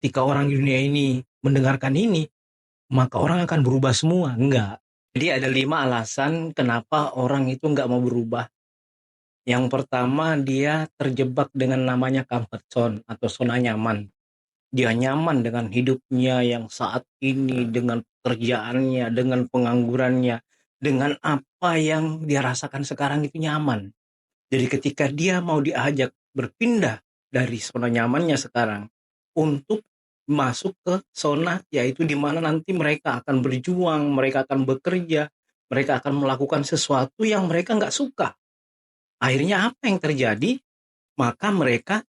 ketika orang di dunia ini mendengarkan ini, maka orang akan berubah semua. Enggak. Jadi ada 5 alasan kenapa orang itu enggak mau berubah. Yang pertama, dia terjebak dengan namanya comfort zone atau zona nyaman. Dia nyaman dengan hidupnya yang saat ini, dengan pekerjaannya, dengan penganggurannya, dengan apa yang dia rasakan sekarang itu nyaman. Jadi ketika dia mau diajak berpindah dari zona nyamannya sekarang untuk masuk ke zona yaitu di mana nanti mereka akan berjuang, mereka akan bekerja, mereka akan melakukan sesuatu yang mereka nggak suka. Akhirnya apa yang terjadi? Maka mereka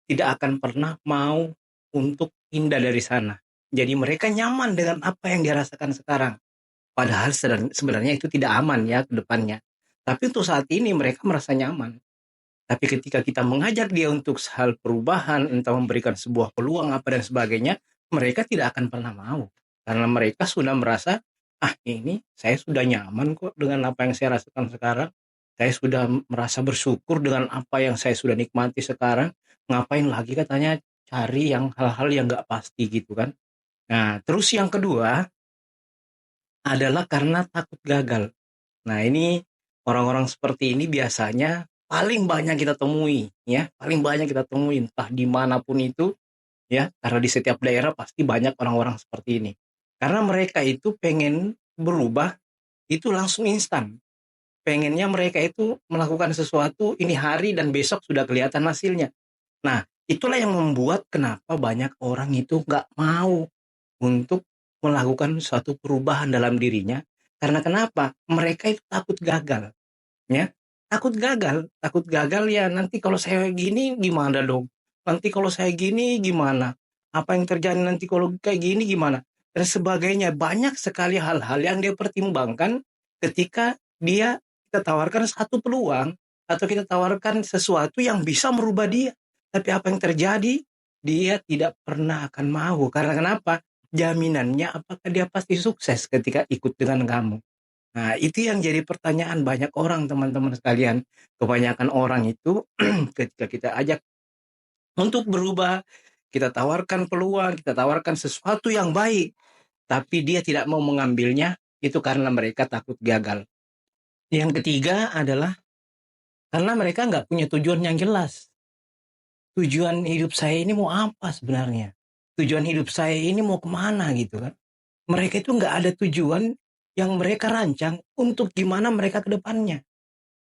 tidak akan pernah mau untuk pindah dari sana. Jadi mereka nyaman dengan apa yang dirasakan sekarang. Padahal sebenarnya itu tidak aman ya ke depannya. Tapi untuk saat ini mereka merasa nyaman. Tapi ketika kita mengajak dia untuk hal perubahan, entah memberikan sebuah peluang apa dan sebagainya, mereka tidak akan pernah mau. Karena mereka sudah merasa, ini saya sudah nyaman kok dengan apa yang saya rasakan sekarang. Saya sudah merasa bersyukur dengan apa yang saya sudah nikmati sekarang. Ngapain lagi katanya cari yang hal-hal yang nggak pasti gitu kan. Nah, terus yang kedua adalah karena takut gagal. Nah, ini orang-orang seperti ini biasanya paling banyak kita temui, ya, paling banyak kita temui entah dimanapun itu, ya, karena di setiap daerah pasti banyak orang-orang seperti ini. Karena mereka itu pengen berubah itu langsung instan. Pengennya mereka itu melakukan sesuatu ini hari dan besok sudah kelihatan hasilnya. Nah, itulah yang membuat kenapa banyak orang itu nggak mau untuk melakukan suatu perubahan dalam dirinya. Karena kenapa? Mereka itu takut gagal. Ya, takut gagal ya nanti kalau saya gini gimana dong? Nanti kalau saya gini gimana? Apa yang terjadi nanti kalau kayak gini gimana? Dan sebagainya. Banyak sekali hal-hal yang dia pertimbangkan ketika kita tawarkan satu peluang atau kita tawarkan sesuatu yang bisa merubah dia. Tapi apa yang terjadi? Dia tidak pernah akan mau. Karena kenapa? Jaminannya apakah dia pasti sukses ketika ikut dengan kamu. Nah, itu yang jadi pertanyaan banyak orang, teman-teman sekalian. Kebanyakan orang itu ketika kita ajak untuk berubah, kita tawarkan peluang, kita tawarkan sesuatu yang baik, tapi dia tidak mau mengambilnya, itu karena mereka takut gagal. Yang ketiga adalah karena mereka nggak punya tujuan yang jelas. Tujuan hidup saya ini mau apa sebenarnya? Tujuan hidup saya ini mau kemana gitu kan? Mereka itu nggak ada tujuan yang mereka rancang untuk gimana mereka ke depannya.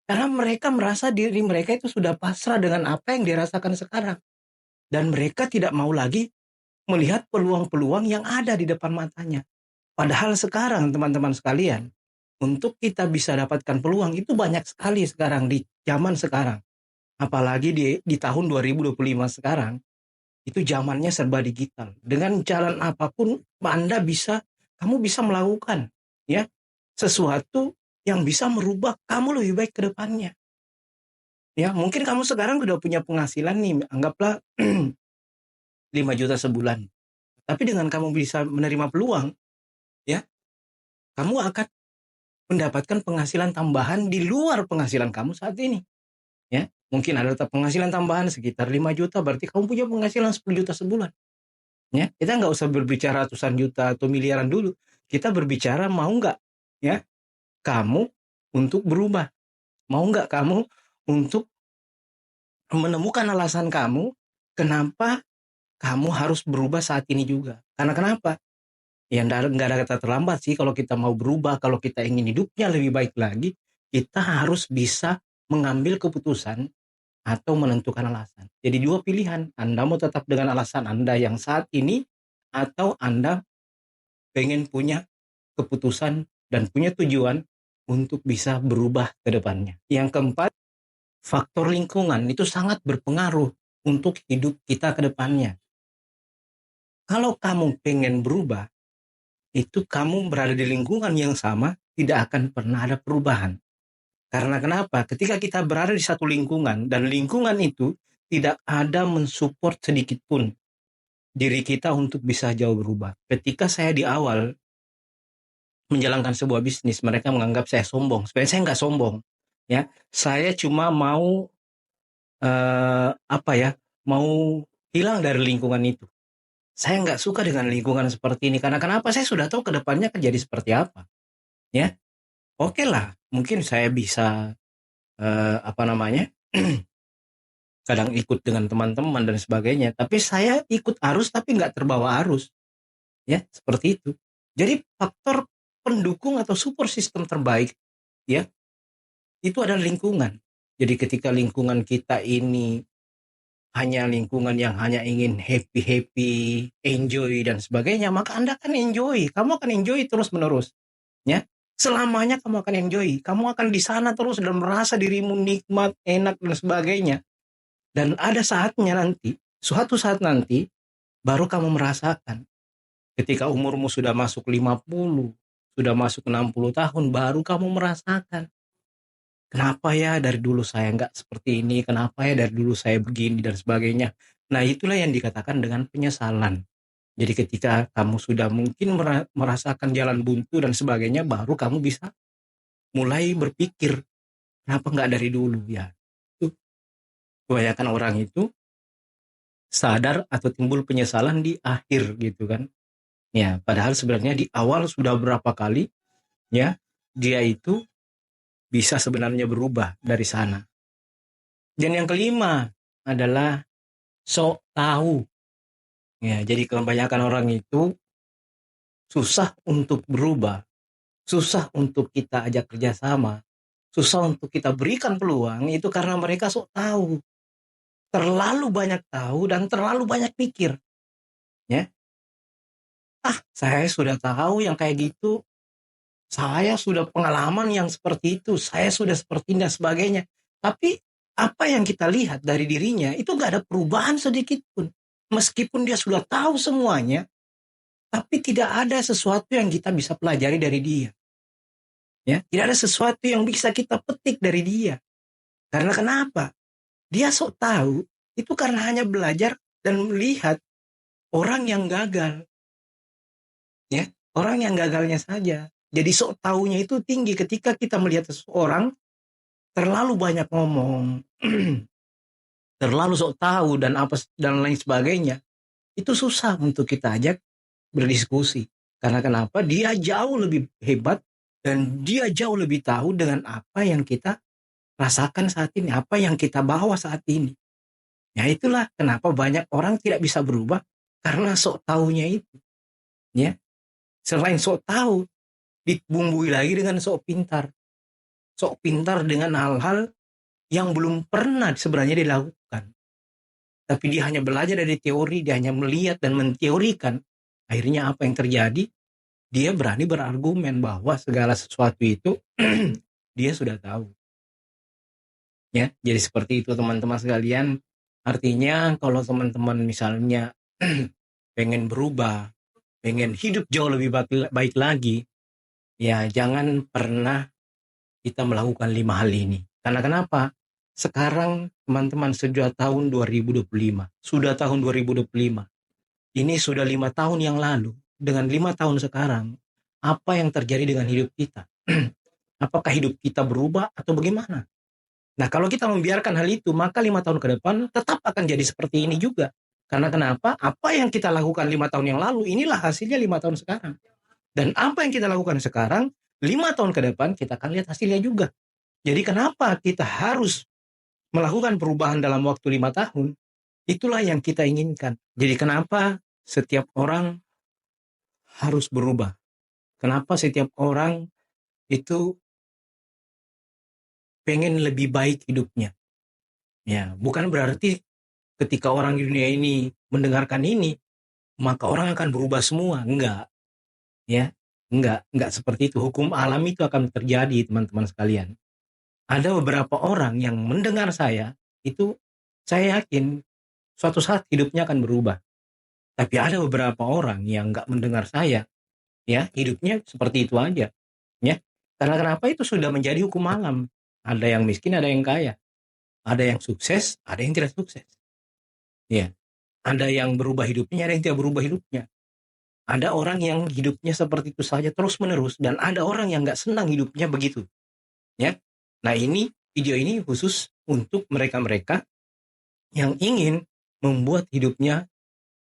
Karena mereka merasa diri mereka itu sudah pasrah dengan apa yang dirasakan sekarang. Dan mereka tidak mau lagi melihat peluang-peluang yang ada di depan matanya. Padahal sekarang teman-teman sekalian, untuk kita bisa dapatkan peluang itu banyak sekali sekarang di zaman sekarang. Apalagi di tahun 2025 sekarang, itu zamannya serba digital. Dengan jalan apapun kamu bisa melakukan ya sesuatu yang bisa merubah kamu lebih baik ke depannya. Ya, mungkin kamu sekarang sudah punya penghasilan nih, anggaplah 5 juta sebulan. Tapi dengan kamu bisa menerima peluang, ya, kamu akan mendapatkan penghasilan tambahan di luar penghasilan kamu saat ini. Ya, mungkin ada penghasilan tambahan sekitar 5 juta, berarti kamu punya penghasilan 10 juta sebulan. Ya, kita nggak usah berbicara ratusan juta atau miliaran dulu. Kita berbicara mau nggak, ya, kamu untuk berubah. Mau nggak kamu untuk menemukan alasan kamu kenapa kamu harus berubah saat ini juga. Karena kenapa? Ya nggak ada kata terlambat sih kalau kita mau berubah, kalau kita ingin hidupnya lebih baik lagi, kita harus bisa mengambil keputusan atau menentukan alasan. Jadi 2 pilihan, Anda mau tetap dengan alasan Anda yang saat ini, atau Anda pengen punya keputusan dan punya tujuan untuk bisa berubah ke depannya. Yang keempat, faktor lingkungan itu sangat berpengaruh untuk hidup kita ke depannya. Kalau kamu pengen berubah, itu kamu berada di lingkungan yang sama, tidak akan pernah ada perubahan. Karena kenapa? Ketika kita berada di satu lingkungan, dan lingkungan itu tidak ada mensupport sedikit pun diri kita untuk bisa jauh berubah. Ketika saya di awal menjalankan sebuah bisnis, mereka menganggap saya sombong. Sebenarnya saya nggak sombong. Ya, saya cuma mau mau hilang dari lingkungan itu. saya nggak suka dengan lingkungan seperti ini. Karena kenapa? Saya sudah tahu ke depannya akan jadi seperti apa. Ya, oke lah. Mungkin saya bisa apa namanya? Kadang ikut dengan teman-teman dan sebagainya. Tapi saya ikut arus tapi nggak terbawa arus. Ya, seperti itu. Jadi faktor pendukung atau support system terbaik, ya, itu adalah lingkungan. Jadi ketika lingkungan kita ini hanya lingkungan yang hanya ingin happy-happy, enjoy dan sebagainya, maka Anda akan enjoy. Kamu akan enjoy terus-menerus, ya. Selamanya kamu akan enjoy. Kamu akan di sana terus dan merasa dirimu nikmat, enak dan sebagainya. Dan ada saatnya nanti, suatu saat nanti baru kamu merasakan. Ketika umurmu sudah masuk 50, sudah masuk 60 tahun, baru kamu merasakan. Kenapa ya dari dulu saya nggak seperti ini, kenapa ya dari dulu saya begini dan sebagainya. Nah itulah yang dikatakan dengan penyesalan. Jadi ketika kamu sudah mungkin merasakan jalan buntu dan sebagainya, baru kamu bisa mulai berpikir, kenapa nggak dari dulu ya. Itu kebanyakan orang itu sadar atau timbul penyesalan di akhir gitu kan. Ya, padahal sebenarnya di awal sudah berapa kali ya dia itu bisa sebenarnya berubah dari sana. Dan yang kelima adalah sok tahu. Ya, jadi kebanyakan orang itu susah untuk berubah, susah untuk kita ajak kerjasama, susah untuk kita berikan peluang itu karena mereka sok tahu, terlalu banyak tahu dan terlalu banyak pikir. Ya, saya sudah tahu yang kayak gitu, saya sudah pengalaman yang seperti itu, saya sudah seperti ini dan sebagainya. Tapi apa yang kita lihat dari dirinya itu gak ada perubahan sedikit pun. Meskipun dia sudah tahu semuanya, tapi tidak ada sesuatu yang kita bisa pelajari dari dia. Ya, tidak ada sesuatu yang bisa kita petik dari dia. Karena kenapa? Dia sok tahu itu karena hanya belajar dan melihat orang yang gagal. Ya, orang yang gagalnya saja. Jadi sok tahunya itu tinggi ketika kita melihat seseorang terlalu banyak ngomong, terlalu sok tahu dan apa dan lain sebagainya. Itu susah untuk kita ajak berdiskusi. Karena kenapa? Dia jauh lebih hebat dan dia jauh lebih tahu dengan apa yang kita rasakan saat ini, apa yang kita bawa saat ini. Ya itulah kenapa banyak orang tidak bisa berubah karena sok tahunya itu. Ya, selain sok tahu, dibumbui lagi dengan sok pintar. Sok pintar dengan hal-hal yang belum pernah sebenarnya dilakukan. Tapi dia hanya belajar dari teori, dia hanya melihat dan menteorikan. Akhirnya apa yang terjadi? Dia berani berargumen bahwa segala sesuatu itu dia sudah tahu. Ya, jadi seperti itu teman-teman sekalian. Artinya kalau teman-teman misalnya pengen berubah, pengen hidup jauh lebih baik lagi, ya jangan pernah kita melakukan 5 hal ini. Karena kenapa? Sekarang teman-teman sudah tahun 2025, sudah tahun 2025. Ini sudah 5 tahun yang lalu. Dengan 5 tahun sekarang, apa yang terjadi dengan hidup kita? Apakah hidup kita berubah atau bagaimana? Nah, kalau kita membiarkan hal itu, maka 5 tahun ke depan tetap akan jadi seperti ini juga. Karena kenapa? Apa yang kita lakukan 5 tahun yang lalu, inilah hasilnya 5 tahun sekarang. Dan apa yang kita lakukan sekarang, 5 tahun ke depan kita akan lihat hasilnya juga. Jadi kenapa kita harus melakukan perubahan dalam waktu 5 tahun? Itulah yang kita inginkan. Jadi kenapa setiap orang harus berubah? Kenapa setiap orang itu pengen lebih baik hidupnya? Ya, bukan berarti ketika orang di dunia ini mendengarkan ini, maka orang akan berubah semua. Enggak, ya. Enggak seperti itu. Hukum alam itu akan terjadi, teman-teman sekalian. Ada beberapa orang yang mendengar saya, itu saya yakin suatu saat hidupnya akan berubah. Tapi ada beberapa orang yang enggak mendengar saya, ya, hidupnya seperti itu aja, ya. Karena kenapa? Itu sudah menjadi hukum alam. Ada yang miskin, ada yang kaya. Ada yang sukses, ada yang tidak sukses. Ya. Ada yang berubah hidupnya, ada yang tidak berubah hidupnya. Ada orang yang hidupnya seperti itu saja terus-menerus, dan ada orang yang nggak senang hidupnya begitu. Ya. Nah ini, video ini khusus untuk mereka-mereka yang ingin membuat hidupnya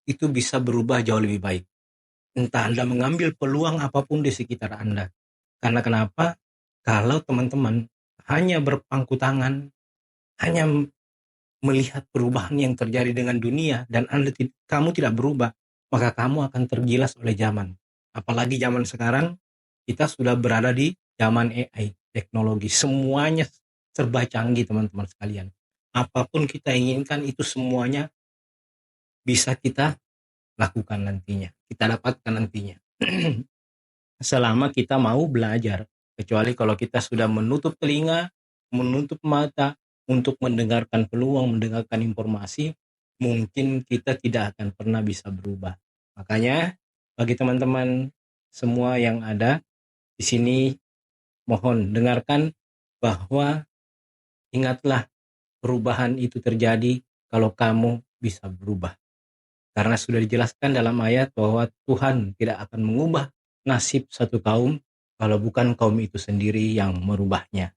itu bisa berubah jauh lebih baik. Entah Anda mengambil peluang apapun di sekitar Anda. Karena kenapa? Kalau teman-teman hanya berpangku tangan, hanya melihat perubahan yang terjadi dengan dunia dan kamu tidak berubah, maka kamu akan tergilas oleh zaman. Apalagi zaman sekarang, kita sudah berada di zaman AI, teknologi. Semuanya serba canggih, teman-teman sekalian. Apapun kita inginkan, itu semuanya bisa kita lakukan nantinya, kita dapatkan nantinya. Selama kita mau belajar. Kecuali kalau kita sudah menutup telinga, menutup mata untuk mendengarkan peluang, mendengarkan informasi, mungkin kita tidak akan pernah bisa berubah. Makanya bagi teman-teman semua yang ada di sini, mohon dengarkan bahwa ingatlah, perubahan itu terjadi kalau kamu bisa berubah. Karena sudah dijelaskan dalam ayat bahwa Tuhan tidak akan mengubah nasib satu kaum kalau bukan kaum itu sendiri yang merubahnya.